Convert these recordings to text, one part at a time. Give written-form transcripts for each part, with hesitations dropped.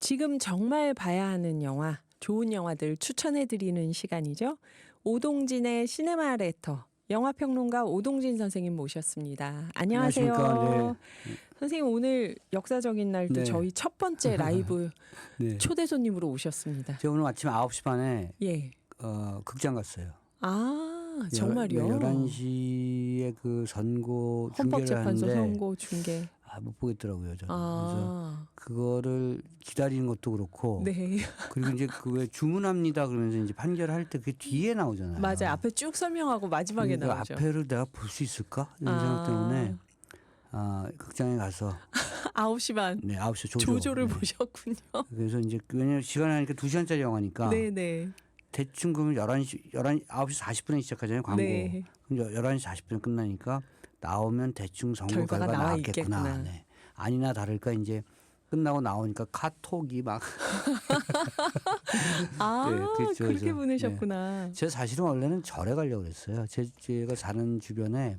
지금 정말 봐야 하는 영화, 좋은 영화들 추천해드리는 시간이죠. 오동진의 시네마 레터, 영화평론가 오동진 선생님 모셨습니다. 안녕하세요. 안녕하십니까. 네. 선생님 오늘 역사적인 날도 네. 저희 첫 번째 라이브 네. 초대 손님으로 오셨습니다. 제가 오늘 아침 9시 반에 예. 극장 갔어요. 아, 정말요? 11시에 그 선고 중계를 헌법재판소 하는데 선고 중계. 못 보겠더라고요. 저는. 아. 그래서 그거를 기다리는 것도 그렇고 네. 그리고 이제 그 왜 주문합니다 그러면서 이제 판결할 때 그게 뒤에 나오잖아요. 맞아요. 앞에 쭉 설명하고 마지막에 그 나오죠. 앞에를 내가 볼 수 있을까? 이런 생각 때문에 극장에 가서 9시 반. 네, 9시 조조를 네. 보셨군요. 그래서 이제 왜냐면 시간이 하니까 2시간짜리 영화니까 네네. 대충 그러면 9시 40분에 시작하잖아요, 광고. 네. 그럼 11시 40분에 끝나니까 나오면 대충 선거 결과가 결과 나와 나왔겠구나. 있겠구나. 네. 아니나 다를까 이제 끝나고 나오니까 카톡이 막. 아, 네, 그렇죠. 그렇게 그래서, 보내셨구나. 제가 사실은 원래는 절에 가려고 그랬어요. 제가 사는 주변에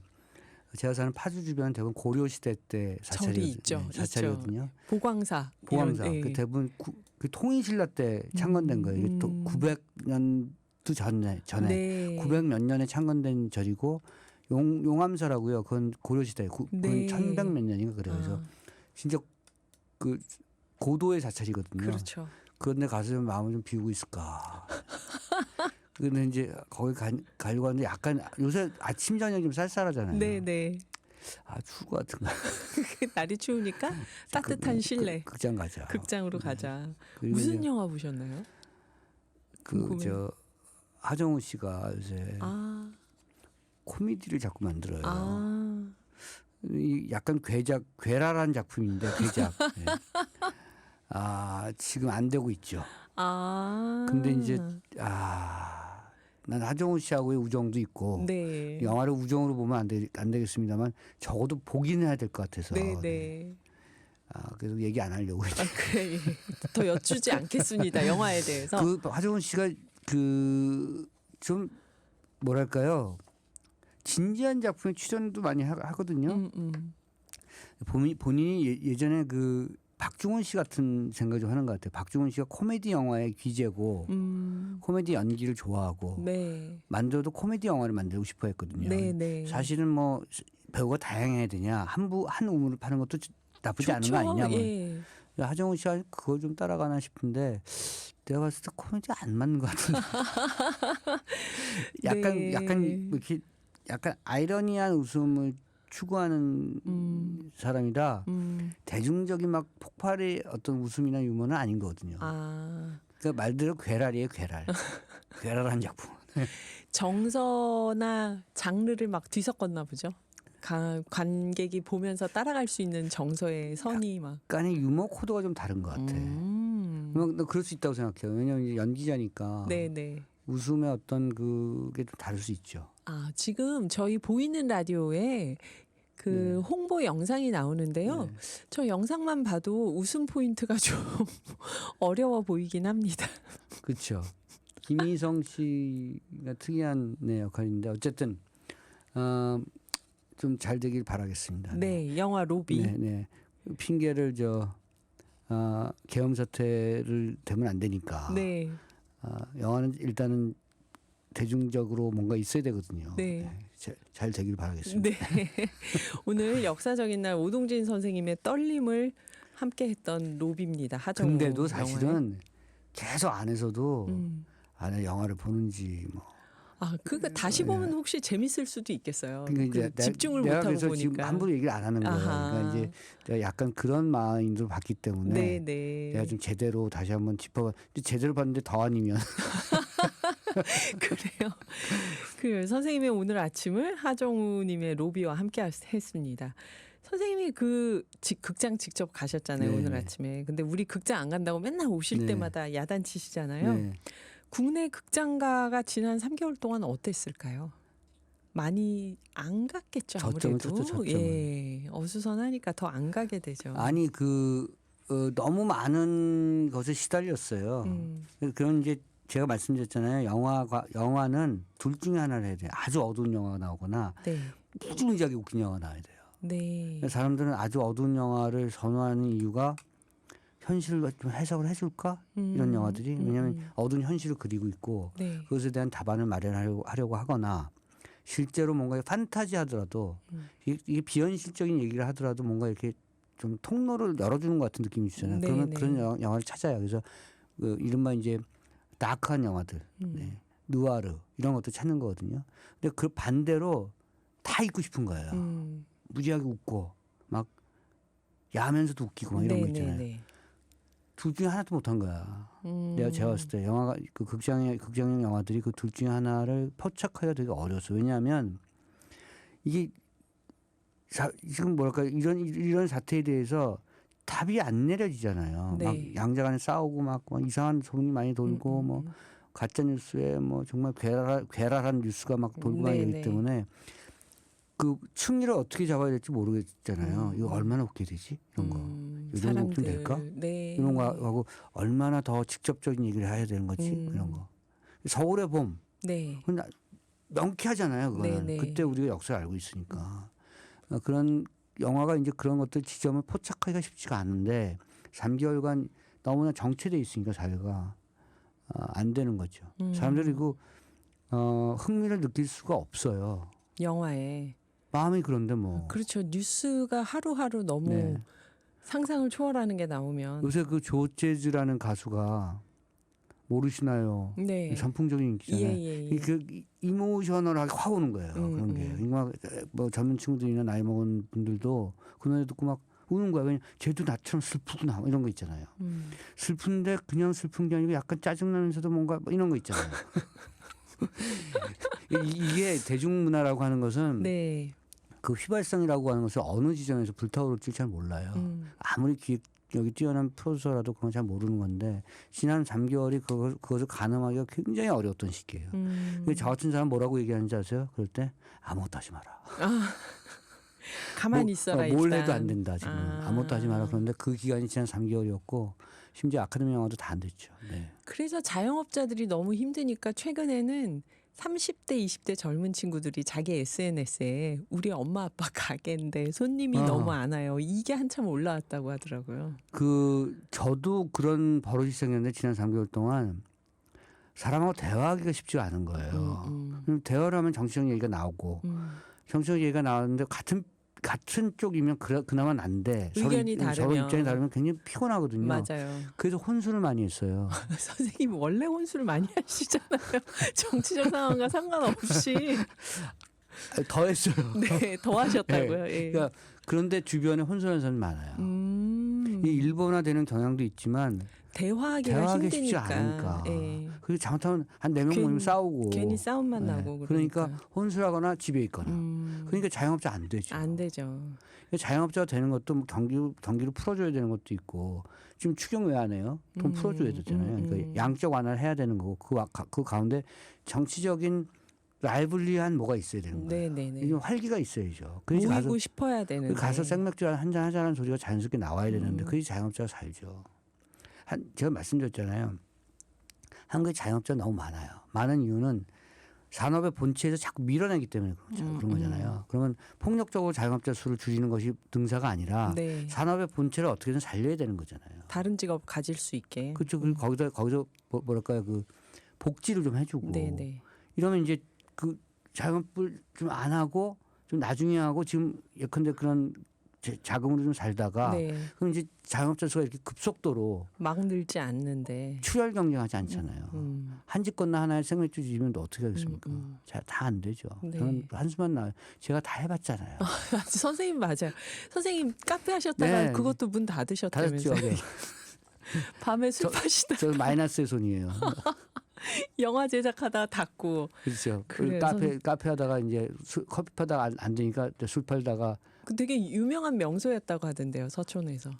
제가 사는 파주 주변은 대부분 고려시대 때 절이 있죠. 사찰이거든요. 있죠. 보광사. 보광사. 이런, 예. 그 대부분 그 통일신라 때 창건된 거예요. 이게 또 900년도 전에 네. 900 몇 년에 창건된 절이고 용암사라고요. 그건 고려시대. 그건 네. 1100 몇 년인가 그래요. 그래서 진짜 그 고도의 사찰이거든요. 그렇죠. 그런데 가서 마음을 좀 비우고 있을까. 근데 이제 거기 가려고 하는데 약간 요새 아침 저녁 좀 쌀쌀하잖아요. 네네. 추울 것 같은가. 날이 추우니까 따뜻한 실내. 극장 가자. 극장으로 가자. 그리고 무슨 이제 영화 보셨나요? 하정우 씨가 요새 코미디를 자꾸 만들어요. 약간 괴랄한 작품인데 괴작. 네. 지금 안 되고 있죠. 근데 이제 난 하정우 씨하고의 우정도 있고 네. 영화를 우정으로 보면 안 되겠습니다만 적어도 보긴 해야 될 것 같아서. 네네. 네. 그래서 얘기 안 하려고. 그래. 더 여쭈지 않겠습니다. 영화에 대해서. 하정우 씨가 좀 뭐랄까요. 진지한 작품에 출연도 많이 하거든요. 본인이 예전에 박중훈 씨 같은 생각 좀 하는 것 같아요. 박중훈 씨가 코미디 영화의 귀재고 코미디 연기를 좋아하고 네. 만들어도 코미디 영화를 만들고 싶어 했거든요. 네네. 사실은 뭐 배우가 다양해야 되냐. 한 우물을 파는 것도 나쁘지 않은 거 아니냐. 예. 하정우 씨가 그걸 좀 따라가나 싶은데 내가 봤을 때 코미디 안 맞는 것 같은데. 약간 아이러니한 웃음을 추구하는 사람이라 대중적인 막 폭발의 어떤 웃음이나 유머는 아닌 거거든요. 그러니까 말대로 괴랄이에요, 괴랄. 괴랄한 작품. 정서나 장르를 막 뒤섞었나 보죠. 관객이 보면서 따라갈 수 있는 정서의 선이 막. 약간의 유머 코드가 좀 다른 것 같아. 그럴 수 있다고 생각해요. 왜냐하면 이제 연기자니까. 네네. 웃음의 어떤 그게 좀 다를 수 있죠. 지금 저희 보이는 라디오에 홍보 영상이 나오는데요. 네. 저 영상만 봐도 웃음 포인트가 좀 어려워 보이긴 합니다. 그렇죠. 김희성 씨가 특이한 역할인데 어쨌든 좀 잘 되길 바라겠습니다. 네, 영화 로비. 네. 핑계를 계엄 사태를 대면 안 되니까. 네. 영화는 일단은 대중적으로 뭔가 있어야 되거든요. 네. 잘 되길 바라겠습니다. 네. 오늘 역사적인 날 오동진 선생님의 떨림을 함께했던 로비입니다. 하정우. 근데도 사실은 계속 안에서도 영화를 보는지 뭐. 다시 보면 혹시 재밌을 수도 있겠어요. 그러니까 이제 집중을 못하고 보니까. 그래서 지금 함부로 얘기를 안 하는 거예요. 그러니까 이제 내가 약간 그런 마인드로 봤기 때문에 내가 좀 제대로 다시 한번 제대로 봤는데 더 아니면. 그래요. 선생님의 오늘 아침을 하정우님의 로비와 함께 했습니다. 선생님이 극장 직접 가셨잖아요. 네. 오늘 아침에. 근데 우리 극장 안 간다고 맨날 오실 때마다 야단치시잖아요. 네. 국내 극장가가 지난 3개월 동안 어땠을까요? 많이 안 갔겠죠. 아무래도. 저점은. 예. 어수선하니까 더 안 가게 되죠. 아니 너무 많은 것에 시달렸어요. 그런 이제 제가 말씀드렸잖아요. 영화는 둘 중에 하나를 해야 돼요. 아주 어두운 영화가 나오거나 무지무지하게 웃긴 영화가 나와야 돼요. 네. 사람들은 아주 어두운 영화를 선호하는 이유가 현실을 좀 해석을 해줄까? 이런 영화들이 왜냐하면 어두운 현실을 그리고 있고 네. 그것에 대한 답안을 마련하려고 하거나 실제로 뭔가 판타지 하더라도 이게 비현실적인 얘기를 하더라도 뭔가 이렇게 좀 통로를 열어주는 것 같은 느낌이 있잖아요. 네, 그러면 네. 그런 영화를 찾아요. 그래서 그 이른바 이제 다크한 영화들, 네. 누아르 이런 것도 찾는 거거든요. 근데 그 반대로 다 잊고 싶은 거예요. 무지하게 웃고 막 야하면서도 웃기고 막 이런 거 있잖아요. 네. 둘 중에 하나도 못한 거야. 내가 제가 봤을 때 영화가 그 극장형 영화들이 그 둘 중에 하나를 포착하기가 되게 어려웠어. 왜냐하면 이게 지금 뭐랄까 이런 사태에 대해서 답이 안 내려지잖아요. 네. 막 양자간에 싸우고 막 이상한 소문이 많이 돌고 뭐 가짜 뉴스에 뭐 정말 괴랄한 뉴스가 막 돌고 막 이러기 때문에 그 층위를 어떻게 잡아야 될지 모르겠잖아요. 이거 얼마나 웃게 되지? 이런 거. 이 정도 웃기면 될까? 네. 이런 거하고 얼마나 더 직접적인 얘기를 해야 되는 거지? 이런 거. 서울의 봄. 네. 명쾌하잖아요. 그거는. 네. 그때 우리가 역사를 알고 있으니까. 그런 영화가 이제 그런 것들 지점을 포착하기가 쉽지가 않은데 3개월간 너무나 정체돼 있으니까 사회가 안 되는 거죠. 사람들이 그 흥미를 느낄 수가 없어요. 영화에. 마음이 그런데 뭐. 그렇죠. 뉴스가 하루하루 너무 네. 상상을 초월하는 게 나오면. 요새 그 조재즈라는 가수가 모르시나요? 네. 선풍적인 인기잖아요. 예. 그 이모셔널하게 확 오는 거예요. 그런 게. 뭐 젊은 친구들이나 나이 먹은 분들도 그 노래 듣고 막 우는 거야. 왜냐면 쟤도 나처럼 슬프구나 이런 거 있잖아요. 슬픈데 그냥 슬픈 게 아니고 약간 짜증나면서도 뭔가 뭐 이런 거 있잖아요. 이게 대중문화라고 하는 것은 네. 그 휘발성이라고 하는 것을 어느 지점에서 불타오를지 잘 몰라요. 아무리 기획력이 뛰어난 프로듀서라도 그건 잘 모르는 건데 지난 3개월이 그것을 가늠하기가 굉장히 어려웠던 시기예요. 저 같은 사람 뭐라고 얘기하는지 아세요? 그럴 때 아무것도 하지 마라. 가만히 있어라. 뭘 일단. 해도 안 된다 지금. 아무것도 하지 마라. 그런데 그 기간이 지난 3개월이었고 심지어 아카데미 영화도 다 안 됐죠. 네. 그래서 자영업자들이 너무 힘드니까 최근에는 30대, 20대 젊은 친구들이 자기 SNS에 우리 엄마 아빠 가게인데 손님이 너무 안 와요. 이게 한참 올라왔다고 하더라고요. 저도 그런 버릇이 생겼는데 지난 3개월 동안 사람하고 대화하기가 쉽지가 않은 거예요. 대화를 하면 정치적 얘기가 나오고 정치적 얘기가 나오는데 같은 쪽이면 그나마 난데 의견이 서로 입장이 다르면 굉장히 피곤하거든요. 맞아요. 그래서 혼술을 많이 했어요. 선생님 원래 혼술을 많이 하시잖아요. 정치적 상황과 상관없이. 더 했어요. 네, 더 하셨다고요. 네. 그러니까 그런데 주변에 혼술하는 사람이 많아요. 이 일본화되는 경향도 있지만 대화하기가 쉽지 힘드니까. 않으니까. 예. 그리고 잘못하면 한 4명 모이면 싸우고. 괜히 싸움만 나고. 그러니까 혼술하거나 집에 있거나. 그러니까 자영업자 안 되죠. 안 되죠. 자영업자가 되는 것도 뭐 경기를 풀어줘야 되는 것도 있고 지금 추경 왜 안 해요? 돈 풀어줘야 되잖아요. 그러니까 양적 완화를 해야 되는 거고 그 가운데 정치적인 라이블리한 뭐가 있어야 되는 거예요. 네네네. 이게 활기가 있어야죠. 모이고 싶어야 되는데. 가서 생맥주 한잔 하자는 소리가 자연스럽게 나와야 되는데 그게 자영업자가 살죠. 제가 말씀드렸잖아요. 한국에 자영업자 너무 많아요. 많은 이유는 산업의 본체에서 자꾸 밀어내기 때문에 그런 거잖아요. 그러면 폭력적으로 자영업자 수를 줄이는 것이 능사가 아니라 네. 산업의 본체를 어떻게든 살려야 되는 거잖아요. 다른 직업 가질 수 있게. 그렇죠. 그리고 거기서 뭐랄까요, 그 복지를 좀 해주고. 네네. 이러면 이제 그 자영업을 좀 안 하고 좀 나중에 하고 지금 예컨대 그런 자금으로 좀 살다가 네. 그럼 이제 자영업자 수가 이렇게 급속도로 막 늘지 않는데 출혈 경쟁하지 않잖아요. 한 집 건너 하나에 생맥주 집이면 또 어떻게 하겠습니까? 다 안 되죠. 네. 저는 한숨만 나요. 제가 다 해봤잖아요. 선생님 맞아요. 선생님 카페 하셨다가 네. 그것도 문 닫으셨다면서요. 닫았죠. 네. 밤에 술 파시다 저는 마이너스의 손이에요. 영화 제작하다 닫고. 그렇죠. 그래요. 카페 하다가 이제 커피 파다가 안 되니까 술 팔다가 되게 유명한 명소였다고 하던데요. 서촌에서.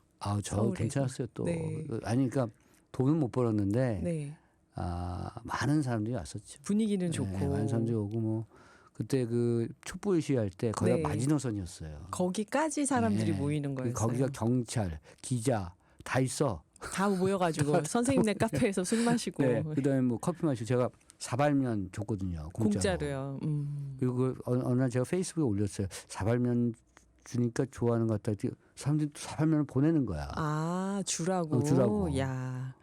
저 서울에서. 괜찮았어요 또. 네. 아니 그러니까 돈은 못 벌었는데 네. 많은 사람들이 왔었죠. 분위기는 좋고. 네, 많은 사람들이 오고 뭐 그때 그 촛불 시위할 때 거기가 네. 마지노선이었어요. 거기까지 사람들이 네. 모이는 거였어요. 거기가 경찰, 기자 다 있어. 다 모여가지고 선생님네 카페에서 술 마시고. 네. 그다음에 뭐 커피 마시고 제가 사발면 줬거든요. 공짜로. 공짜로요. 그리고 어느 날 제가 페이스북에 올렸어요. 사발면 주니까 좋아하는 것 같다. 사람들이 또 사발면을 보내는 거야. 아, 주라고. 주라고. 야.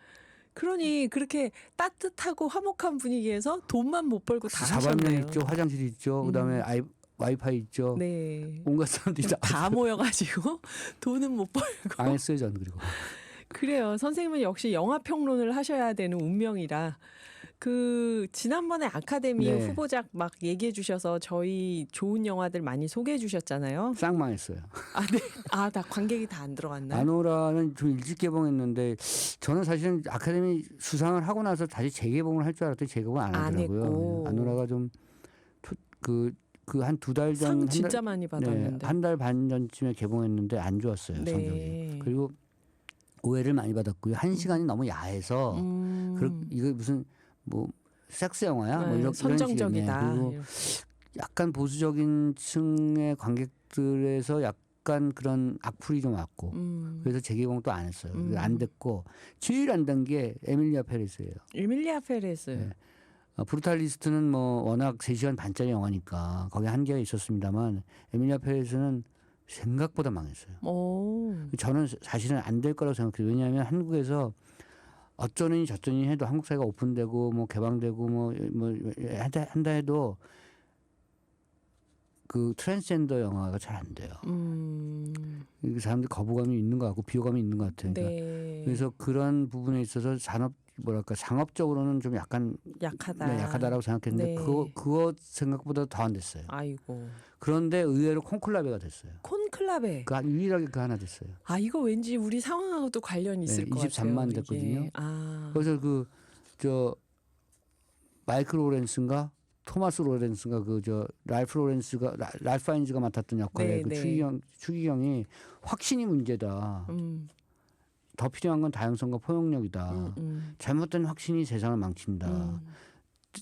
그러니 그렇게 따뜻하고 화목한 분위기에서 돈만 못 벌고 다 사발면 하셨네요. 있죠, 화장실 있죠, 그다음에 와이파이 있죠. 네. 온갖 사람들이 다 모여가지고 돈은 못 벌고. 안 했어요, 저는. 그리고 그래요. 선생님은 역시 영화 평론을 하셔야 되는 운명이라. 그 지난번에 아카데미 네. 후보작 막 얘기해 주셔서 저희 좋은 영화들 많이 소개해 주셨잖아요. 싹 망했어요. 아, 네. 아, 다 관객이 다 안 들어갔나요? 아노라는 좀 일찍 개봉했는데 저는 사실은 아카데미 수상을 하고 나서 다시 재개봉을 할 줄 알았더니 재개봉을 안 안 하더라고요. 했고. 아노라가 좀 그 한 두 달 전, 상 진짜 많이 받았는데. 한 달 반 전쯤에 개봉했는데 안 좋았어요, 네. 성적이. 그리고 오해를 많이 받았고요. 한 시간이 너무 야해서 이거 무슨 뭐 섹스 영화야? 네, 뭐 이런 선정적이다. 그리고 약간 보수적인 층의 관객들에서 약간 그런 악플이 좀 왔고 그래서 재개봉 또 안 했어요. 안 됐고 제일 안 된 게 에밀리아 페레스예요. 에밀리아 페레스. 네. 브루탈리스트는 뭐 워낙 3시간 반짜리 영화니까 거기에 한계가 있었습니다만 에밀리아 페레스는 생각보다 망했어요. 오. 저는 사실은 안 될 거라고 생각해요. 왜냐하면 한국에서 어쩌니 저쩌니 해도 한국 사회가 오픈되고 뭐 개방되고 뭐 한다 해도 그 트랜스젠더 영화가 잘 안 돼요. 그 사람들 거부감이 있는 것 같고 비호감이 있는 것 같아요. 그러니까 네. 그래서 그런 부분에 있어서 상업적으로는 좀 약간 약하다. 네, 약하다라고 생각했는데 네. 그거 생각보다 더 안 됐어요. 아이고. 그런데 의외로 콘클라베가 됐어요. 콘클라베. 유일하게 그 하나 됐어요. 아, 이거 왠지 우리 상황하고도 관련이 있을 것 같아요. 23만 이게. 됐거든요. 아. 그래서 마이클 로렌스인가 토마스 로렌스인가 랄프 파인즈가 맡았던 역할에 네, 추기경이 확신이 문제다. 더 필요한 건 다양성과 포용력이다. 잘못된 확신이 세상을 망친다.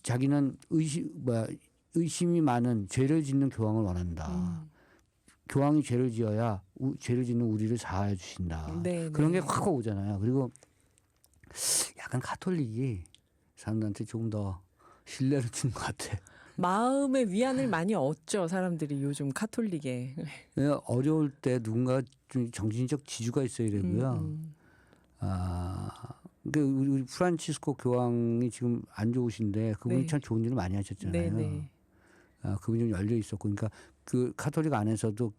자기는 의심이 많은 죄를 짓는 교황을 원한다. 교황이 죄를 지어야 죄를 짓는 우리를 사하여 주신다. 네, 그런 네. 게 확 오잖아요. 그리고 약간 가톨릭이 사람들한테 조금 더 신뢰를 주는 것 같아. 마음의 위안을 많이 얻죠. 사람들이 요즘 카톨릭에. 어려울 때 누군가 좀 정신적 지주가 있어야 되고요. 그러니까 우리 프란치스코 교황이 지금 안 좋으신데 그분이 네. 참 좋은 일을 많이 하셨잖아요. 네네. 그분이 좀 열려 있었고, 그러니까 그 카톨릭 안에서도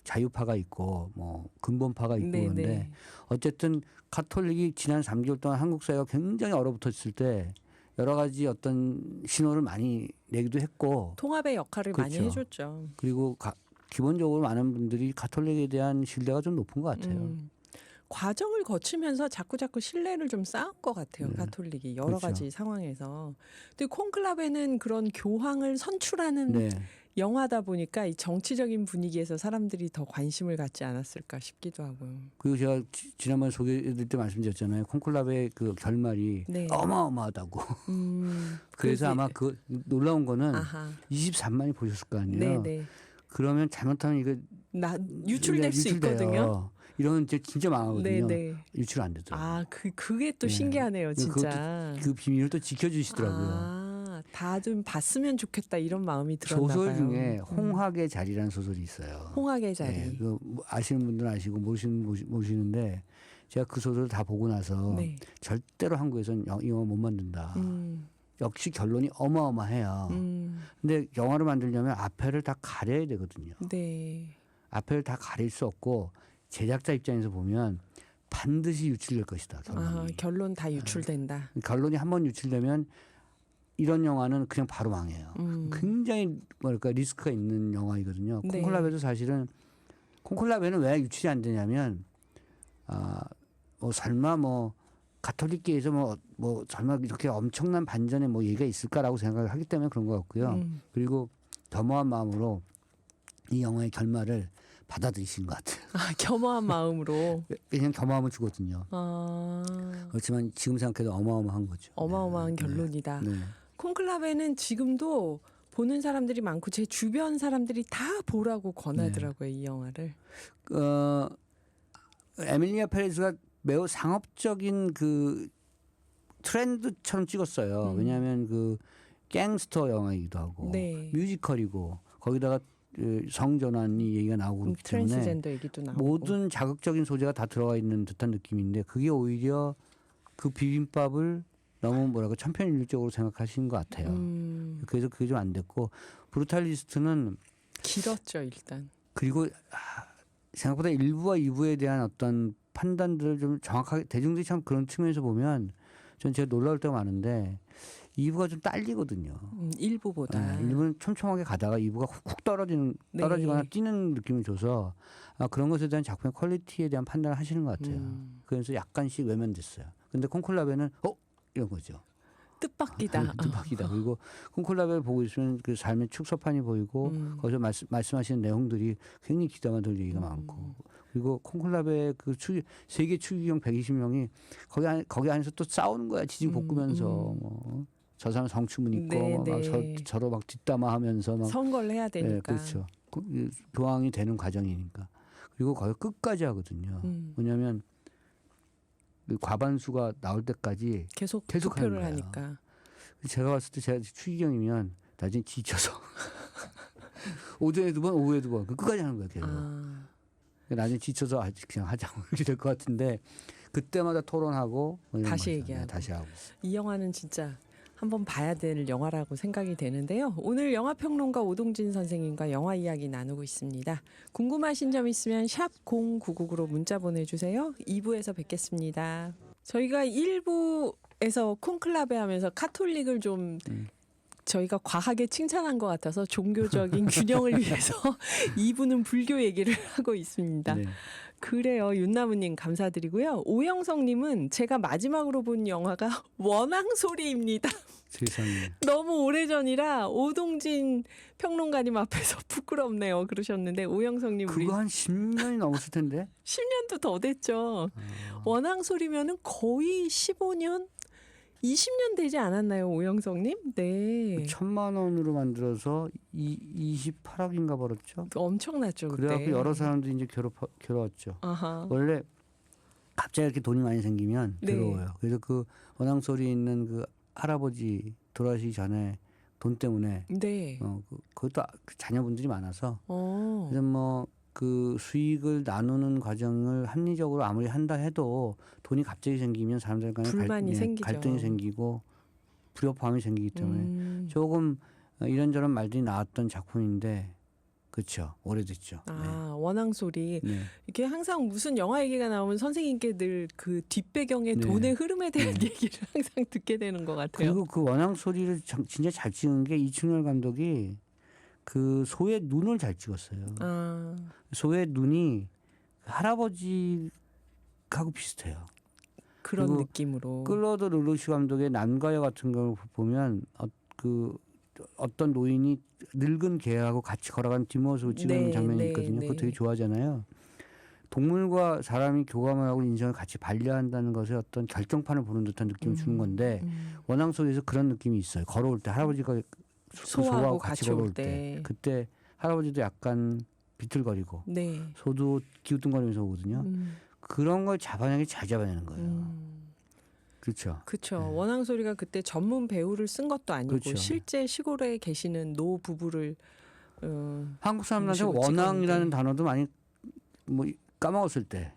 자유파가 있고 뭐 근본파가 있고 네네. 그런데 어쨌든 카톨릭이 지난 3개월 동안 한국 사회가 굉장히 얼어붙었을 때 여러 가지 어떤 신호를 많이 내기도 했고 통합의 역할을 많이 그렇죠. 해줬죠. 그리고 기본적으로 많은 분들이 카톨릭에 대한 신뢰가 좀 높은 것 같아요. 과정을 거치면서 자꾸 신뢰를 좀 쌓은 것 같아요. 카톨릭이 여러 그렇죠. 가지 상황에서. 근데 콘클라베는 그런 교황을 선출하는 네. 영화다 보니까 이 정치적인 분위기에서 사람들이 더 관심을 갖지 않았을까 싶기도 하고요. 그리고 제가 지난번 소개해드릴 때 말씀드렸잖아요. 콘클라베의 그 결말이 네. 어마어마하다고. 그러지. 그래서 아마 그 놀라운 거는 아하. 23만이 보셨을 거 아니에요. 네네. 그러면 잘못하면 이거 유출될 수 유출돼요. 있거든요. 이런 이제 진짜 망하거든요. 네네. 유출 안 되더라고요. 아, 그게 또 네. 신기하네요, 진짜. 그 비밀을 또 지켜주시더라고요. 아, 다 좀 봤으면 좋겠다 이런 마음이 들었나 소설 봐요. 중에 홍학의 자리라는 소설이 있어요. 홍학의 자리. 네, 아시는 분들은 아시고 모르시는데 제가 그 소설을 다 보고 나서 네. 절대로 한국에서는 영화 못 만든다. 역시 결론이 어마어마해요. 근데 영화를 만들려면 앞에를 다 가려야 되거든요. 네. 앞에를 다 가릴 수 없고 제작자 입장에서 보면 반드시 유출될 것이다. 결론이. 결론 다 유출된다. 결론이 한번 유출되면 이런 영화는 그냥 바로 망해요. 굉장히 리스크가 있는 영화이거든요. 네. 콘클라베도 사실은 콘클라베는 왜 유출이 안 되냐면 설마 가톨릭계에서 설마 이렇게 엄청난 반전의 얘기가 있을까라고 생각을 하기 때문에 그런 것 같고요. 그리고 겸허한 마음으로 이 영화의 결말을 받아들이신 것 같아요. 겸허한 마음으로. 그냥 겸허하면 죽거든요. 아. 그렇지만 지금 생각해도 어마어마한 거죠. 어마어마한 결론이다. 네. 콘클라베는 지금도 보는 사람들이 많고 제 주변 사람들이 다 보라고 권하더라고요. 이 영화를. 에밀리아 페레스가 매우 상업적인 그 트렌드처럼 찍었어요. 왜냐하면 그 갱스터 영화이기도 하고 네. 뮤지컬이고 거기다가 성전환이 얘기가 나오고 그렇기 때문에 트랜스젠더 얘기도 나오고 모든 자극적인 소재가 다 들어가 있는 듯한 느낌인데 그게 오히려 그 비빔밥을 너무 뭐라고 천편일률적으로 생각하시는 것 같아요. 그래서 그게 좀 안 됐고 브루탈리스트는 길었죠 일단. 그리고 생각보다 1부와 2부에 대한 어떤 판단들을 좀 정확하게 대중들이 참 그런 측면에서 보면 전 제가 놀라울 때가 많은데 2부가 좀 딸리거든요. 1부보다. 1부는 촘촘하게 가다가 2부가 훅 떨어지거나 뛰는 느낌을 줘서 그런 것에 대한 작품의 퀄리티에 대한 판단을 하시는 것 같아요. 그래서 약간씩 외면됐어요. 근데 콘클라베는 이런 거죠. 뜻밖이다. 뜻밖이다. 그리고 콘클라베를 보고 있으면 그 삶의 축소판이 보이고 거기서 말씀하시는 내용들이 굉장히 기대가 될 얘기가 많고 그리고 콘클라베 그 세계 추기경 120명이 거기 안에서 또 싸우는 거야. 지진 볶으면서 뭐 저 사람 성추문 있고 막 저로 막 뒷담화하면서 막 선거를 해야 되니까. 네, 그렇죠. 교황이 되는 과정이니까. 그리고 거기 끝까지 하거든요. 왜냐하면 그 과반수가 나올 때까지 계속 하는 투표를 거예요. 하니까. 제가 봤을 때 제가 추기경이면 나중에 지쳐서 오전에 2번, 오후에 2번 끝까지 하는 거예요. 계속. 나중에 지쳐서 그냥 하자고 이렇게 될 것 같은데 그때마다 토론하고 다시 얘기하고. 다시 하고. 이 영화는 진짜 한번 봐야 될 영화라고 생각이 되는데요. 오늘 영화평론가 오동진 선생님과 영화 이야기 나누고 있습니다. 궁금하신 점 있으면 샵 0999로 문자 보내주세요. 2부에서 뵙겠습니다. 저희가 1부에서 콘클라베 하면서 카톨릭을 좀 저희가 과하게 칭찬한 것 같아서 종교적인 균형을 위해서 2부는 불교 얘기를 하고 있습니다. 네. 그래요. 윤나무님 감사드리고요. 오영성님은 제가 마지막으로 본 영화가 원앙소리입니다. 세상에. 너무 오래전이라 오동진 평론가님 앞에서 부끄럽네요. 그러셨는데 오영성님 우리 그거 한 10년이 넘었을 텐데. 10년도 더 됐죠. 원앙소리면은 거의 15년? 20년 되지 않았나요, 오영성님? 네. 1,000만 원으로 만들어서 28억인가 벌었죠. 엄청났죠 그때. 그래갖고 여러 사람들이 이제 괴로웠죠. 아하. 원래 갑자기 이렇게 돈이 많이 생기면 네. 괴로워요. 그래서 그 원앙소리 있는 그 할아버지 돌아가시기 전에 돈 때문에 네. 그것도 자녀분들이 많아서 어. 그래서 그 수익을 나누는 과정을 합리적으로 아무리 한다 해도 돈이 갑자기 생기면 사람들 간에 불만이 생기죠. 갈등이 생기고 불협화음이 생기기 때문에 조금 이런저런 말들이 나왔던 작품인데 그렇죠. 오래됐죠. 원앙소리. 네. 이게 항상 무슨 영화 얘기가 나오면 선생님께 늘 그 뒷배경의 돈의 흐름에 대한 얘기를 항상 듣게 되는 것 같아요. 그리고 그 원앙소리를 진짜 잘 찍은 게 이충렬 감독이 그 소의 눈을 잘 찍었어요. 소의 눈이 할아버지하고 비슷해요. 그런 느낌으로. 클로드 르루시 감독의 남과여 같은 걸 보면 어떤 노인이 늙은 개하고 같이 걸어가는 뒷모습을 찍는 장면이 있거든요. 그거 되게 좋아하잖아요. 동물과 사람이 교감을 하고 인생을 같이 반려한다는 것에 어떤 결정판을 보는 듯한 느낌을 주는 건데 원앙소리에서 그런 느낌이 있어요. 걸어올 때 할아버지가 소하고 같이 걸어올 때 그때 할아버지도 약간 비틀거리고 소도 기우뚱거리면서 오거든요. 그런 걸 잡아내기 잘 잡아내는 거예요. 그렇죠. 그렇죠. 네. 원앙소리가 그때 전문 배우를 쓴 것도 아니고 그렇죠. 실제 시골에 계시는 노 부부를 한국 사람들한테 원앙이라는 단어도 많이 까먹었을 때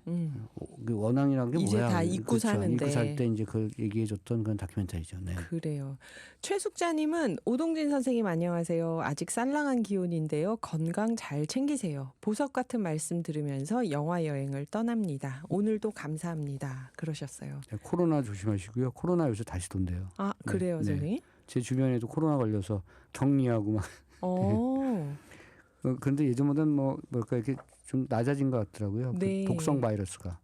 그 원앙이라는 게 이제 뭐야? 다 잊고 그렇죠. 사는데 잊고 살 때 이제 그걸 얘기해줬던 그런 다큐멘터리죠. 네. 그래요. 최숙자님은 오동진 선생님 안녕하세요. 아직 쌀랑한 기온인데요. 건강 잘 챙기세요. 보석 같은 말씀 들으면서 영화 여행을 떠납니다. 오늘도 감사합니다. 그러셨어요. 네, 코로나 조심하시고요. 코로나 요새 다시 돈대요. 그래요, 네. 선생님? 제 주변에도 코로나 걸려서 격리하고 막. 그런데 예전보다는 뭘까 이렇게 좀 낮아진 것 같더라고요. 네. 그 독성 바이러스가.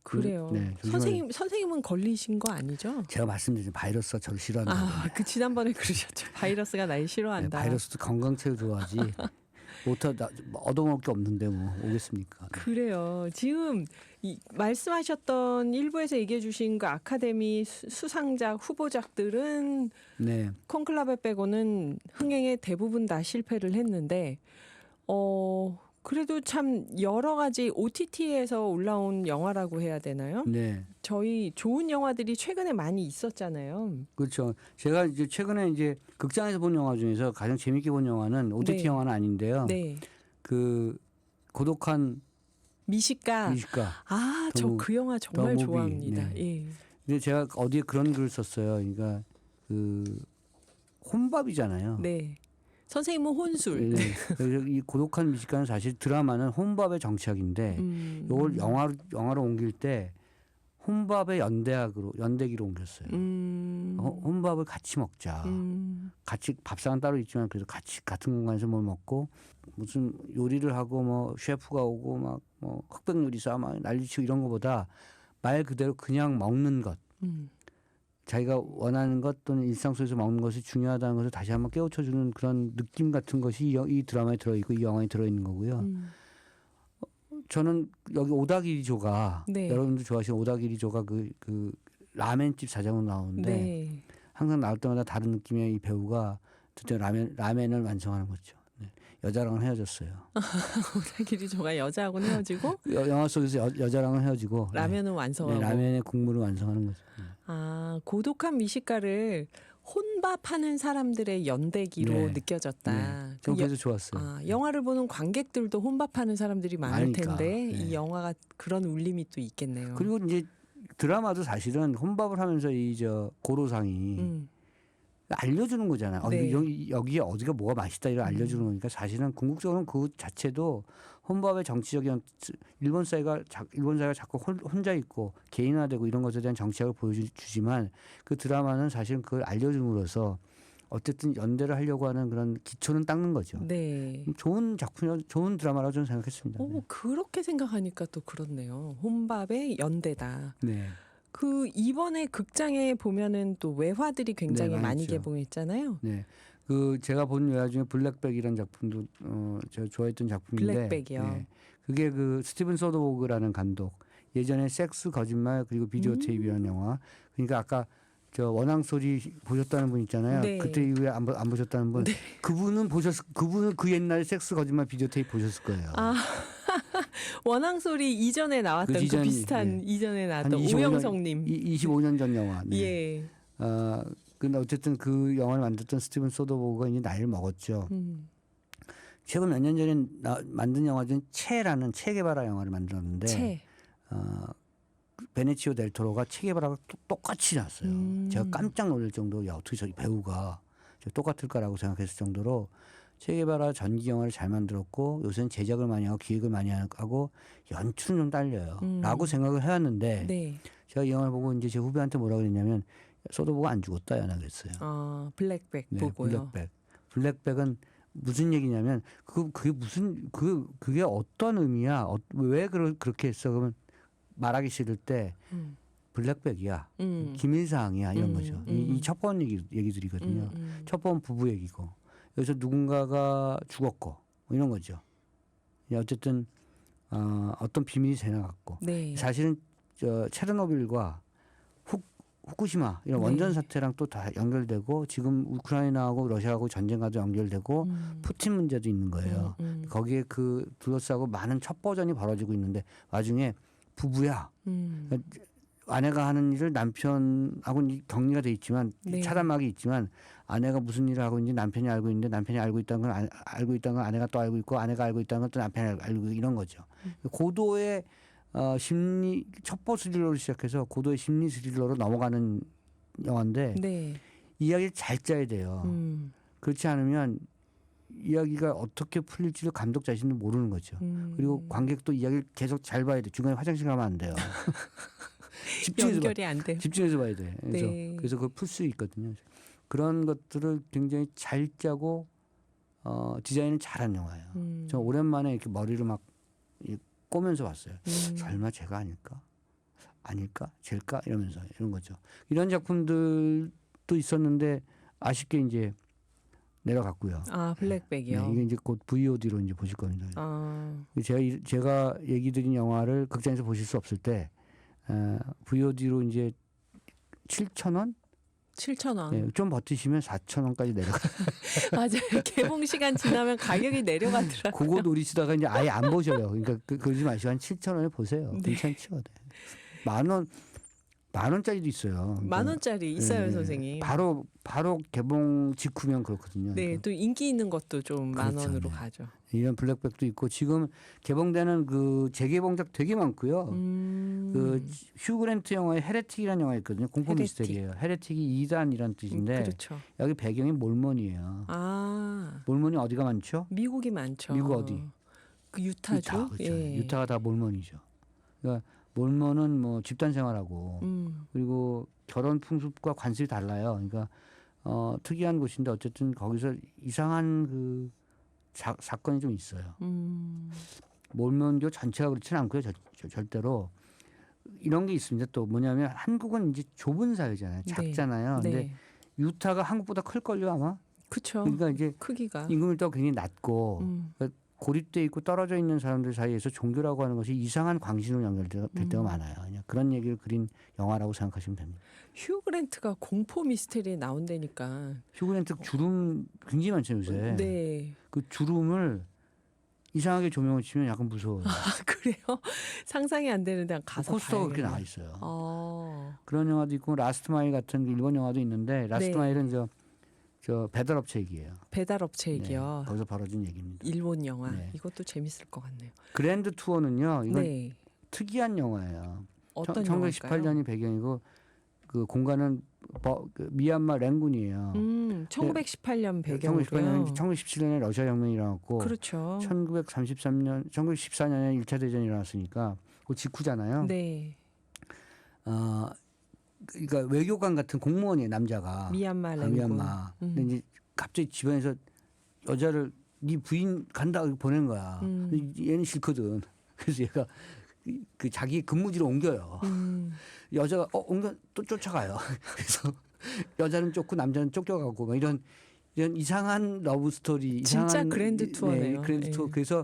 그래요. 네, 선생님은 걸리신 거 아니죠? 제가 말씀드린 바이러스가 저를 싫어한다. 그 지난번에 그러셨죠. 바이러스가 날 싫어한다. 네, 바이러스도 건강체를 좋아하지. 얻어먹을 게 없는데 뭐 오겠습니까? 그래요. 지금 말씀하셨던 일부에서 얘기해 주신 그 아카데미 수상작 후보작들은 콘클라베 빼고는 흥행에 대부분 다 실패를 했는데 그래도 참 여러 가지 OTT에서 올라온 영화라고 해야 되나요? 네. 저희 좋은 영화들이 최근에 많이 있었잖아요. 그렇죠. 제가 이제 최근에 이제 극장에서 본 영화 중에서 가장 재밌게 본 영화는 OTT 네. 영화는 아닌데요. 네. 그 고독한 미식가. 아, 저 그 영화 정말 무비. 좋아합니다. 네. 예. 근데 제가 어디에 그런 글을 썼어요. 그러니까 그 혼밥이잖아요. 네. 선생님은 혼술. 네. 그래서 이 고독한 미식가는 사실 드라마는 혼밥의 정착인데 이걸 영화로 옮길 때 혼밥의 연대기로 옮겼어요. 혼밥을 같이 먹자. 같이 밥상은 따로 있지만 그래도 같이 같은 공간에서 뭘 먹고 무슨 요리를 하고 뭐 셰프가 오고 막 뭐 흑백 요리사 막 난리치고 이런 것보다 말 그대로 그냥 먹는 것. 자기가 원하는 것 또는 일상 속에서 먹는 것이 중요하다는 것을 다시 한번 깨우쳐주는 그런 느낌 같은 것이 이 드라마에 들어있고 이 영화에 들어있는 거고요. 저는 여기 오다기리조가 네. 여러분들 좋아하시는 오다기리조가 그 라멘집 사장으로 나오는데 네. 항상 나올 때마다 다른 느낌의 이 배우가 드디어 라멘을 완성하는 거죠. 네. 여자랑은 헤어졌어요. 오다기리조가 여자하고는 헤어지고 영화 속에서 여자랑은 헤어지고 라면은 완성하고. 네, 라멘의 국물을 완성하는 거죠. 아, 고독한 미식가를 혼밥하는 사람들의 연대기로 네. 느껴졌다. 네. 전 그래서 좋았어요. 아, 영화를 보는 관객들도 혼밥하는 사람들이 많을 많으니까. 텐데 네. 이 영화가 그런 울림이 또 있겠네요. 그리고 이제 드라마도 사실은 혼밥을 하면서 이 고로상이 알려주는 거잖아요. 네. 여기에 어디가 뭐가 맛있다 이걸 알려주는 거니까 사실은 궁극적으로는 그 자체도 혼밥의 정치적인 일본 사회가 자꾸 혼자 있고 개인화되고 이런 것에 대한 정치학을 보여주지만 그 드라마는 사실은 그걸 알려줌으로써 어쨌든 연대를 하려고 하는 그런 기초는 닦는 거죠. 네. 좋은 작품, 좋은 드라마라고 저는 생각했습니다. 오, 그렇게 생각하니까 또 그렇네요. 혼밥의 연대다. 네. 그 이번에 극장에 보면은 또 외화들이 굉장히 네, 많이 많죠. 개봉했잖아요. 네. 그 제가 본 외화 중에 블랙백이라는 작품도 제가 좋아했던 작품인데 블랙백이요. 네. 그게 그 스티븐 소더버그라는 감독 예전에 섹스 거짓말 그리고 비디오 테이프라는 영화 그러니까 아까 저 원앙소리 보셨다는 분 있잖아요. 네. 그때 이후에 안 보셨다는 분. 네. 그분은 그 옛날에 섹스 거짓말 비디오 테이프 보셨을 거예요. 아, 원앙소리 이전에 나왔던 그 비슷한 네. 이전에 한 나왔던 25년 오영성님. 25년 전 영화. 네. 예. 근데 어쨌든 그 영화를 만들었던 스티븐 소더버그가 이제 나이를 먹었죠. 최근 몇 년 전에 만든 영화 중 체라는 체게바라 영화를 만들었는데 채. 베네치오 델 토로가 체게바라가 똑같이 나왔어요. 제가 깜짝 놀랄 정도로 야 어떻게 저기 배우가 똑같을까라고 생각했을 정도로 체게바라 전기 영화를 잘 만들었고 요새는 제작을 많이 하고 기획을 많이 하고 연출은 좀 딸려요. 라고 생각을 해왔는데 네. 제가 이 영화를 보고 이제 제 후배한테 뭐라고 그랬냐면 소더버그 안 죽었다 연하 그랬어요. 아, 블랙백 네, 보고요. 블랙백은 무슨 얘기냐면 그게 어떤 의미야? 왜 그렇게 했어? 그러면 말하기 싫을 때 블랙백이야, 기밀사항이야 이런 거죠. 이 첫 번 얘기들이거든요. 첫 번 부부 얘기고 여기서 누군가가 죽었고 뭐 이런 거죠. 어쨌든 어떤 비밀이 새나갔고 네. 사실은 체르노빌과 후쿠시마 이런 네. 원전 사태랑 또 다 연결되고 지금 우크라이나하고 러시아하고 전쟁과도 연결되고 푸틴 문제도 있는 거예요. 거기에 그 둘러싸고 많은 첩보전이 벌어지고 있는데 와중에 부부야. 아내가 하는 일을 남편하고 격리가 돼 있지만 네. 차단막이 있지만 아내가 무슨 일을 하고 있는지 남편이 알고 있는데 남편이 알고 있다는 걸 알고 있다는 걸 아내가 또 알고 있고 아내가 알고 있다는 걸 또 남편이 알고 있고 이런 거죠. 고도의 심리 첩보 스릴러로 시작해서 고도의 심리 스릴러로 넘어가는 영화인데 네. 이야기를 잘 짜야 돼요. 그렇지 않으면 이야기가 어떻게 풀릴지를 감독 자신도 모르는 거죠. 그리고 관객도 이야기를 계속 잘 봐야 돼. 중간에 화장실 가면 안 돼요. 연결이 안 돼요. 집중해서 봐야 돼. 네. 그래서 그걸 풀 수 있거든요. 그런 것들을 굉장히 잘 짜고 디자인을 잘한 영화예요. 저 오랜만에 이렇게 머리를 막 꼬면서 봤어요. 설마 제가 아닐까? 잴까? 이러면서 이런 거죠. 이런 작품들도 있었는데 아쉽게 이제 내려갔고요. 아, 블랙백이요. 네, 이게 이제 곧 VOD로 이제 보실 겁니다. 아. 제가 얘기 드린 영화를 극장에서 보실 수 없을 때 VOD로 이제 7,000원? 7,000원. 네, 좀 버티시면 4,000원까지 내려가. 맞아요. 개봉 시간 지나면 가격이 내려가더라고요. 그거 노리시다가 이제 아예 안 보셔요. 그러니까 그러지 마시고 한 7,000원에 보세요. 네. 괜찮죠. 네. 만 원짜리도 있어요. 그러니까, 10,000원짜리 있어요, 네, 선생님. 바로 개봉 직후면 그렇거든요. 네, 그러니까. 또 인기 있는 것도 좀 그렇죠, 10,000원으로 네. 가죠. 이런 블랙백도 있고 지금 개봉되는 그 재개봉작 되게 많고요. 그 휴 그랜트 영화에 헤레틱이라는 영화 있거든요. 공포 헤레틱. 미스테리예요. 헤레틱이 2단이란 뜻인데 그렇죠. 여기 배경이 몰몬이에요. 아, 몰몬이 어디가 많죠? 미국이 많죠. 미국 어디? 그 유타죠. 유타, 그렇죠. 예. 유타가 다 몰몬이죠. 그러니까 몰몬은 뭐 집단 생활하고 그리고 결혼 풍습과 관습이 달라요. 그러니까 특이한 곳인데 어쨌든 거기서 이상한 그 사건이 좀 있어요. 몰몬교 전체가 그렇지는 않고요. 절대로 이런 게 있습니다. 또 뭐냐면 한국은 이제 좁은 사회잖아요. 작잖아요. 네. 근데 유타가 한국보다 클걸요 아마. 그렇죠. 그러니까 이제 크기가 임금밀도가 굉장히 낮고 그러니까 고립돼 있고 떨어져 있는 사람들 사이에서 종교라고 하는 것이 이상한 광신으로 연결될 때가 많아요. 그냥 그런 얘기를 그린 영화라고 생각하시면 됩니다. 휴 그랜트가 공포 미스테리에 나온다니까. 휴 그랜트 주름 굉장히 많죠 요새. 네. 그 주름을 이상하게 조명을 치면 약간 무서워요. 그래요? 상상이 안 되는데 가서 포스터가 봐야겠네. 그렇게 나와 있어요. 아. 그런 영화도 있고 라스트 마일 같은 일본 영화도 있는데 라스트 네. 마일은 저 배달업체 얘기예요. 배달업체 얘기요. 네, 거기서 벌어진 얘기입니다. 일본 영화. 네. 이것도 재밌을 것 같네요. 그랜드 투어는요. 이건 네. 특이한 영화예요. 어떤 1918년이 배경이고 그 공간은 그 미얀마 랭군이에요. 1918년 배경이고요. 1918년 1917년에 러시아 혁명이 일어났고 그렇죠. 1914년에 1차 대전이 일어났으니까 그 직후잖아요. 네. 그러니까 외교관 같은 공무원이에요, 남자가. 미얀마 랭군. 미얀마. 근데 이제 갑자기 집안에서 여자를 네 부인 간다 보낸 거야. 근데 얘는 싫거든. 그래서 얘가 그 자기 근무지로 옮겨요. 여자가 옮겨 또 쫓아가요. 그래서 여자는 쫓고 남자는 쫓겨가고 막 이런 이상한 러브 스토리. 진짜 이상한, 그랜드 투어네요. 네, 그랜드 예. 투어. 그래서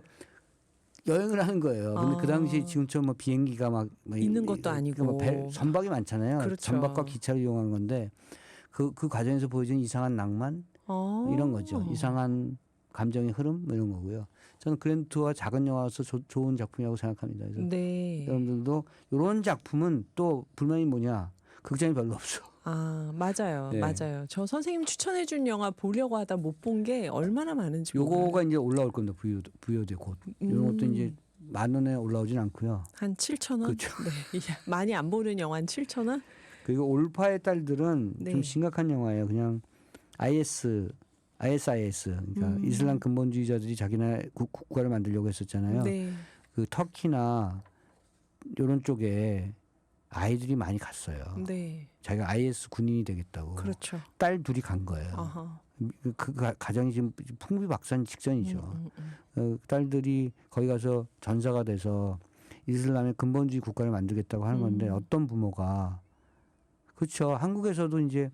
여행을 하는 거예요. 근데 그 당시에 지금처럼 뭐 비행기가 막 있는 것도 아니고. 선박이 많잖아요. 그렇죠. 선박과 기차를 이용한 건데 그 과정에서 보여준 이상한 낭만 이런 거죠. 이상한 감정의 흐름 뭐 이런 거고요. 저는 그랜드 투어가 작은 영화로서 좋은 작품이라고 생각합니다. 그래서 네. 여러분들도 이런 작품은 또 불만이 뭐냐? 극장이 별로 없어. 아, 맞아요. 네. 맞아요. 저 선생님 추천해 준 영화 보려고 하다 못 본 게 얼마나 많은지 몰라요. 요거가 이제 올라올 겁니다. 부여돼 곧. 이런 것도 이제 10,000원에 올라오진 않고요. 한 7,000원? 그렇죠. 네. 많이 안 보는 영화 한 7,000원? 그리고 올파의 딸들은 네. 좀 심각한 영화예요. 그냥 ISIS 그러니까 이슬람 근본주의자들이 자기네 국가를 만들려고 했었잖아요. 네. 그 터키나 이런 쪽에 아이들이 많이 갔어요. 네. 자기가 IS 군인이 되겠다고. 그렇죠. 딸 둘이 간 거예요. 아하. 그 가정이 지금 풍비박산 직전이죠. 딸들이 거기 가서 전사가 돼서 이슬람의 근본주의 국가를 만들겠다고 하는 건데 어떤 부모가 그렇죠. 한국에서도 이제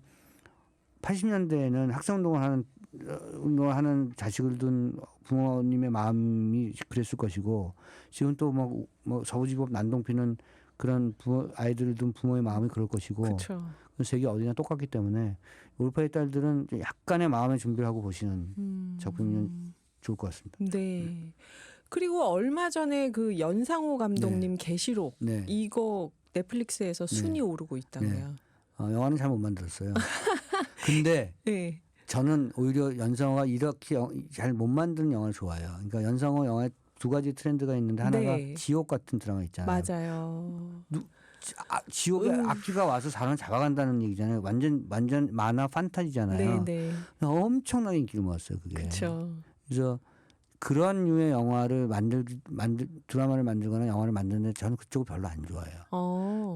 80년대에는 학생운동을 하는 자식을 둔 부모님의 마음이 그랬을 것이고 지금 또 뭐 서부지법 난동피는 그런 아이들을 둔 부모의 마음이 그럴 것이고 그렇죠. 세계 어디나 똑같기 때문에 올파의 딸들은 약간의 마음의 준비를 하고 보시는 작품이면 좋을 것 같습니다. 네. 그리고 얼마 전에 그 연상호 감독님 계시록 네. 이거 넷플릭스에서 순위 오르고 있다고요. 네. 영화는 잘 못 만들었어요. 근데 네. 저는 오히려 연상호가 이렇게 잘 못 만드는 영화를 좋아해요. 그러니까 연상호 영화에 두 가지 트렌드가 있는데 하나가 네. 지옥 같은 드라마 있잖아요. 맞아요. 지옥에 악귀가 와서 사람을 잡아간다는 얘기잖아요. 완전 만화 판타지잖아요. 네, 네. 엄청나게 인기를 모았어요. 그게. 그렇죠. 그래서 그런 류의 영화를 드라마를 만들거나 영화를 만드는데 저는 그쪽을 별로 안 좋아해요.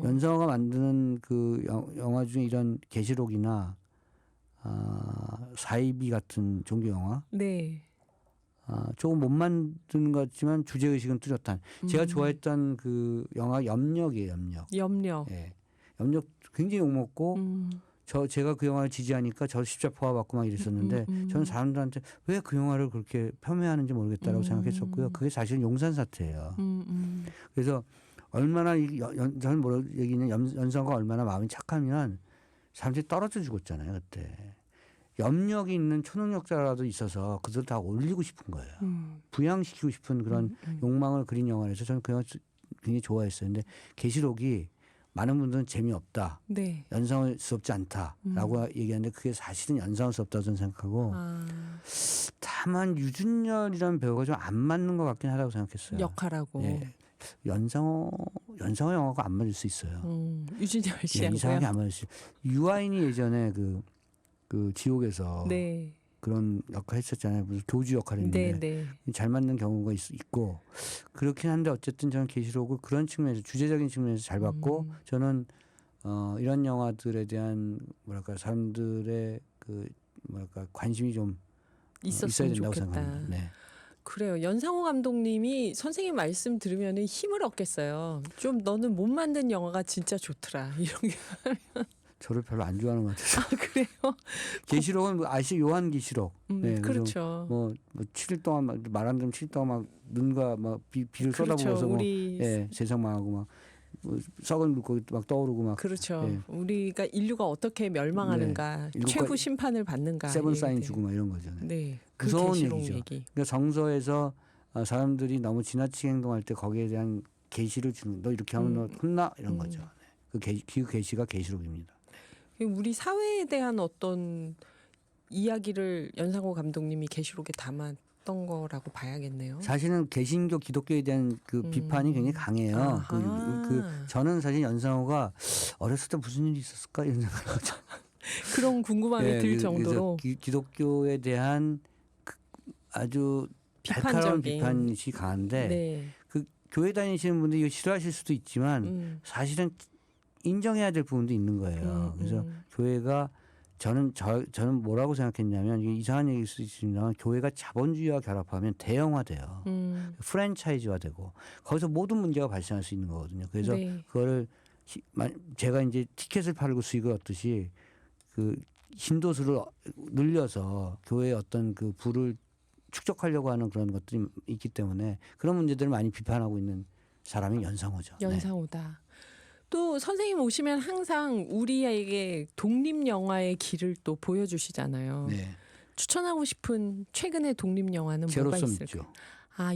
연상호가 만드는 그 영화 중에 이런 계시록이나 사이비 같은 종교 영화 네. 조금 못 만드는 것 같지만 주제의식은 뚜렷한. 제가 좋아했던 그 영화 염력이에요. 염력. 예. 염력 굉장히 욕먹고 제가 그 영화를 지지하니까 저 십자포화 받고 막 이랬었는데 저는 사람들한테 왜 그 영화를 그렇게 폄훼하는지 모르겠다라고 생각했었고요. 그게 사실은 용산 사태예요. 그래서 얼마나 저는 뭐라고 얘기는 연상호가 얼마나 마음이 착하면 사람들이 떨어져 죽었잖아요 그때. 염력이 있는 초능력자라도 있어서 그들 다 올리고 싶은 거예요. 부양시키고 싶은 그런 욕망을 그린 영화라서 저는 그 영화 굉장히 좋아했어요. 근데 계시록이 많은 분들은 재미없다. 네. 연상스럽지 않다라고 얘기하는데 그게 사실은 연상스럽다고 저는 생각하고 다만 유준열이라는 배우가 좀 안 맞는 것 같긴 하다고 생각했어요. 역할하고. 예. 연상호 영화가 안 맞을 수 있어요. 유준열 예, 씨하고요. 이상하게 안 맞을 수 있어요. 유아인이 예전에 그 지옥에서 네. 그런 역할 했었잖아요. 무슨 교주 역할 했는데 네. 잘 맞는 경우가 있고 그렇긴 한데 어쨌든 저는 계시록을 그런 측면에서 주제적인 측면에서 잘 봤고 저는 이런 영화들에 대한 뭐랄까 사람들의 그 뭐랄까 관심이 좀 있어야 된다고 좋겠다. 생각합니다. 네. 그래요. 연상호 감독님이 선생님 말씀 들으면 힘을 얻겠어요. 좀 너는 못 만든 영화가 진짜 좋더라. 이런 게. 저를 별로 안 좋아하는 것 같아서. 그래요? 계시록은 요한 계시록. 네, 그렇죠. 뭐 7일 동안 말 안 들으면 7일 동안 막 눈과 막 비를 그렇죠. 쏟아부어서 우리 세상 망하고 막 썩은 물고기 막 떠오르고 막. 그렇죠. 예. 우리가 인류가 어떻게 멸망하는가, 최후 심판을 받는가. 세븐 사인 주고 막 이런 거죠. 네. 무서운 계시록 얘기죠. 얘기. 그러니까 정서에서 사람들이 너무 지나치게 행동할 때 거기에 대한 계시를 주는 너 이렇게 하면 너 혼나 이런 거죠. 그 계시가 계시록입니다. 우리 사회에 대한 어떤 이야기를 연상호 감독님이 계시록에 담았던 거라고 봐야겠네요. 사실은 개신교 기독교에 대한 그 비판이 굉장히 강해요. 저는 사실 연상호가 어렸을 때 무슨 일이 있었을까 이런 생각을 하죠. 그런 궁금함이 들 정도로 기독교에 대한 아주 날카로운 비판이 강한데 네. 그 교회 다니시는 분들이 이거 싫어하실 수도 있지만 사실은 인정해야 될 부분도 있는 거예요. 그래서 교회가 저는 뭐라고 생각했냐면 이게 이상한 얘기일 수도 있지만 교회가 자본주의와 결합하면 대형화돼요. 프랜차이즈화되고 거기서 모든 문제가 발생할 수 있는 거거든요. 그래서 그거를 제가 이제 티켓을 팔고 수익을 얻듯이 그 신도수를 늘려서 교회의 어떤 그 부를 축적하려고 하는 그런 것들이 있기 때문에 그런 문제들을 많이 비판하고 있는 사람이 연상호죠. 연상호다. 네. 또 선생님 오시면 항상 우리에게 독립 영화의 길을 또 보여주시잖아요. 네. 추천하고 싶은 최근의 독립 영화는 뭐가 있을까요?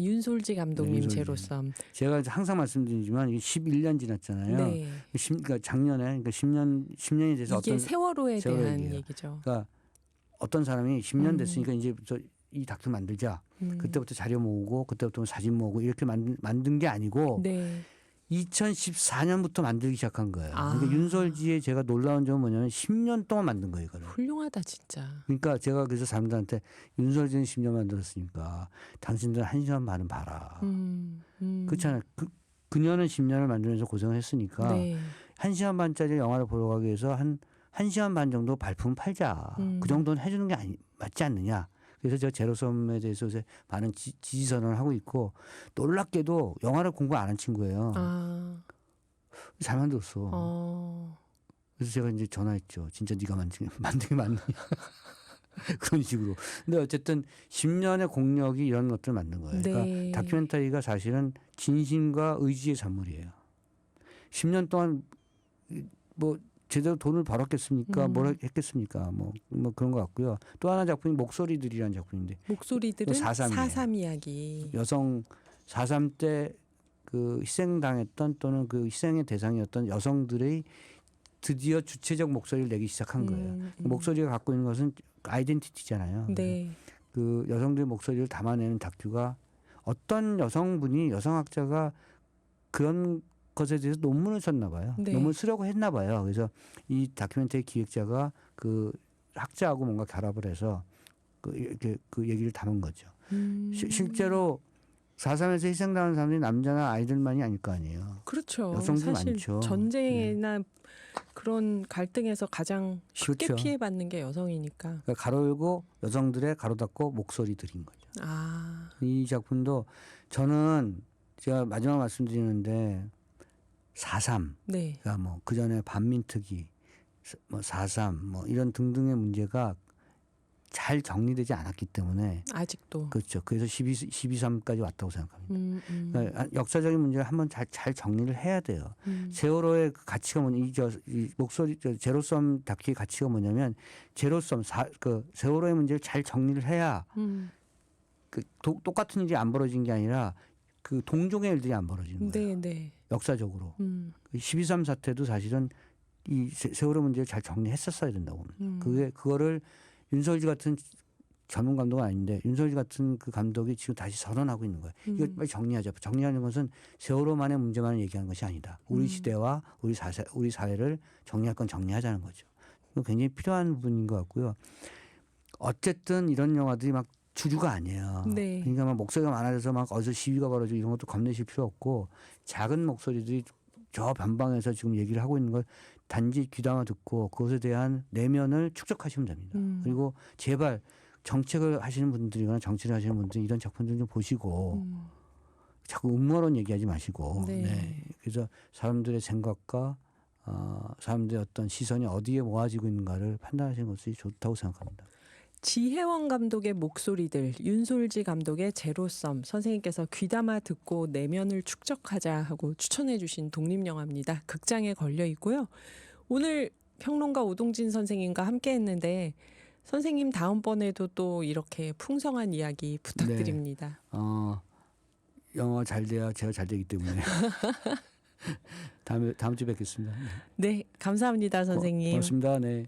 윤솔지 감독님 제로섬. 제가 항상 말씀드리지만 이게 11년 지났잖아요. 네. 그러니까 작년에 그러니까 10년이 돼서 이게 세월호에 대한 얘기죠. 그러니까 어떤 사람이 10년 됐으니까 이제 이 다큐 만들자. 그때부터 자료 모으고 그때부터 사진 모으고 이렇게 만든 게 아니고 2014년부터 만들기 시작한 거예요. 그러니까 윤솔지의 제가 놀라운 점은 뭐냐면 10년 동안 만든 거예요. 이거를. 훌륭하다 진짜. 그러니까 제가 그래서 사람들한테 윤솔지는 10년 만들었으니까 당신들 1시간 반은 봐라. 그렇잖아요. 그녀는 10년을 만들면서 고생을 했으니까 1시간 반짜리 영화를 보러 가기 위해서 한 1시간 반 정도 발품 팔자. 그 정도는 해주는 게 맞지 않느냐. 그래서 제가 제로섬에 대해서 요새 많은 지지 선언을 하고 있고 놀랍게도 영화를 공부 안 한 친구예요. 잘 만들었어. 그래서 제가 이제 전화했죠. 진짜 네가 만든 게 맞느냐. 그런 식으로. 근데 어쨌든 10년의 공력이 이런 것들을 만든 거예요. 그러니까 다큐멘터리가 사실은 진심과 의지의 산물이에요. 10년 동안 뭐 제대로 돈을 벌었겠습니까? 뭘 했겠습니까? 뭐 그런 것 같고요. 또 하나 작품이 목소리들이라는 작품인데. 목소리들은 4.3 이야기. 여성 4.3 때 그 희생당했던 또는 그 희생의 대상이었던 여성들의 드디어 주체적 목소리를 내기 시작한 거예요. 목소리가 갖고 있는 것은 아이덴티티잖아요. 그 여성들의 목소리를 담아내는 다큐가 어떤 여성학자가 그런 것에 대해서 논문을 썼나 봐요. 논문을 쓰려고 했나 봐요. 그래서 이 다큐멘터리 기획자가 그 학자하고 뭔가 결합을 해서 이렇게 그 얘기를 담은 거죠. 실제로 4.3에서 희생당한 사람들이 남자나 아이들만이 아닐 거 아니에요. 그렇죠. 여성들 사실 많죠. 전쟁이나 그런 갈등에서 가장 쉽게 피해받는 게 여성이니까. 그러니까 가로 열고 여성들의 가로 닫고 목소리들인 거죠. 이 작품도 저는 제가 마지막 말씀드리는데 4.3, 그러니까 뭐 그 전에 반민특위, 뭐 4.3, 뭐 이런 등등의 문제가 잘 정리되지 않았기 때문에 아직도 그렇죠. 그래서 12.3까지 왔다고 생각합니다. 그러니까 역사적인 문제를 한번 잘 정리를 해야 돼요. 세월호의 그 가치가 이 목소리 제로섬 다큐의 가치가 뭐냐면 제로섬 그 세월호의 문제를 잘 정리를 해야 그 똑같은 일이 안 벌어진 게 아니라 그 동종의 일들이 안 벌어지는 거예요. 네. 역사적으로. 12.3 사태도 사실은 이 세월호 문제를 잘 정리했었어야 된다고 봅니다. 그거를 윤석열 같은 전문 감독은 아닌데 윤석열 같은 그 감독이 지금 다시 선언하고 있는 거예요. 이거 빨리 정리하자. 정리하는 것은 세월호만의 문제만을 얘기하는 것이 아니다. 우리 시대와 우리 사회를 정리할 건 정리하자는 거죠. 이거 굉장히 필요한 부분인 것 같고요. 어쨌든 이런 영화들이 막 주류가 아니에요. 네. 그러니까 막 목소리가 많아져서 막 어디서 시위가 벌어지고 이런 것도 겁내실 필요 없고 작은 목소리들이 저 변방에서 지금 얘기를 하고 있는 걸 단지 귀담아 듣고 그것에 대한 내면을 축적하시면 됩니다. 그리고 제발 정책을 하시는 분들이거나 정치를 하시는 분들이 이런 작품들 좀 보시고 자꾸 음모론 얘기하지 마시고 네. 그래서 사람들의 생각과 사람들의 어떤 시선이 어디에 모아지고 있는가를 판단하시는 것이 좋다고 생각합니다. 지혜원 감독의 목소리들, 윤솔지 감독의 제로섬, 선생님께서 귀담아 듣고 내면을 축적하자 하고 추천해 주신 독립영화입니다. 극장에 걸려 있고요. 오늘 평론가 오동진 선생님과 함께 했는데 선생님 다음번에도 또 이렇게 풍성한 이야기 부탁드립니다. 네. 영화 잘 돼야 제가 잘 되기 때문에 다음 주 뵙겠습니다. 네, 감사합니다, 선생님. 고맙습니다. 네.